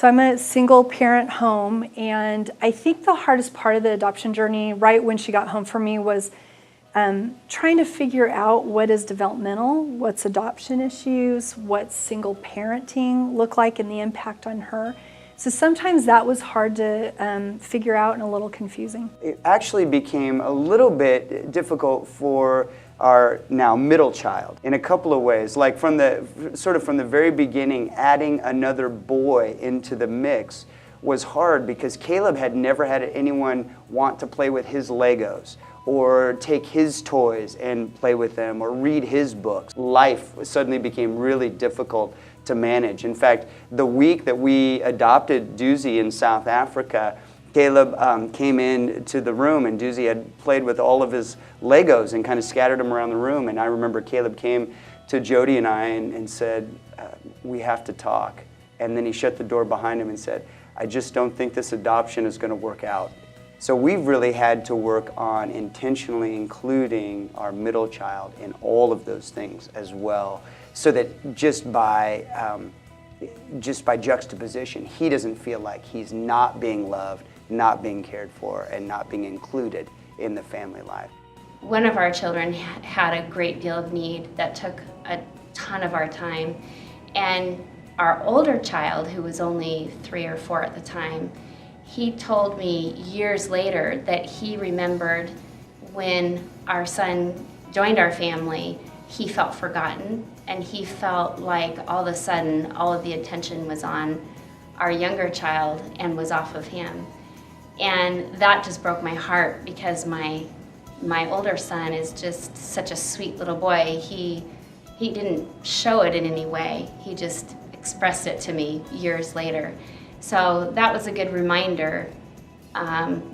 So I'm a single parent home, and I think the hardest part of the adoption journey right when she got home for me was trying to figure out what is developmental, what's adoption issues, what's single parenting look like and the impact on her. So sometimes that was hard to figure out and a little confusing. It actually became a little bit difficult for our now middle child in a couple of ways. Like from the very beginning, adding another boy into the mix was hard because Caleb had never had anyone want to play with his Legos or take his toys and play with them or read his books. Life suddenly became really difficult to manage. In fact, the week that we adopted Doozy in South Africa, Caleb came into the room and Doozy had played with all of his Legos and kind of scattered them around the room. And I remember Caleb came to Jody and I and said, we have to talk. And then he shut the door behind him and said, I just don't think this adoption is going to work out. So we've really had to work on intentionally including our middle child in all of those things as well, so that just by juxtaposition, he doesn't feel like he's not being loved, not being cared for, and not being included in the family life. One of our children had a great deal of need that took a ton of our time, and our older child, who was only 3 or 4 at the time, he told me years later that he remembered when our son joined our family, he felt forgotten, and he felt like all of a sudden all of the attention was on our younger child and was off of him. And that just broke my heart because my older son is just such a sweet little boy. He didn't show it in any way. He just expressed it to me years later. So that was a good reminder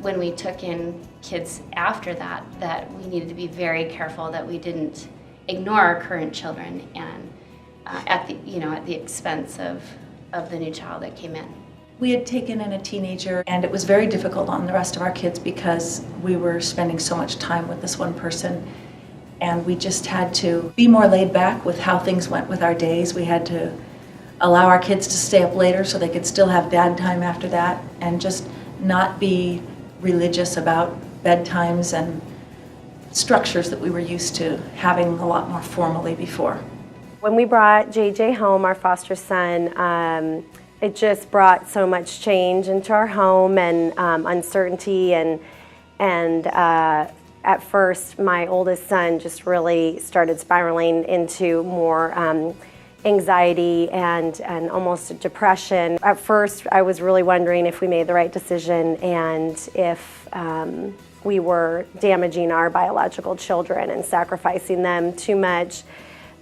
when we took in kids after that, that we needed to be very careful that we didn't ignore our current children and at the expense of the new child that came in. We had taken in a teenager, and it was very difficult on the rest of our kids because we were spending so much time with this one person, and we just had to be more laid back with how things went with our days. We had to allow our kids to stay up later so they could still have dad time after that, and just not be religious about bedtimes and structures that we were used to having a lot more formally before. When we brought JJ home, our foster son, it just brought so much change into our home and uncertainty, and at first my oldest son just really started spiraling into more anxiety and almost depression. At first I was really wondering if we made the right decision and if we were damaging our biological children and sacrificing them too much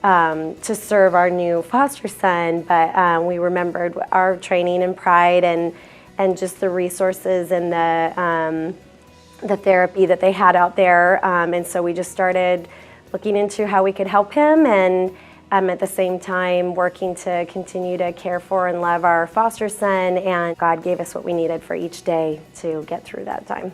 to serve our new foster son, but we remembered our training and pride and just the resources and the therapy that they had out there, and so we just started looking into how we could help him, and at the same time working to continue to care for and love our foster son, and God gave us what we needed for each day to get through that time.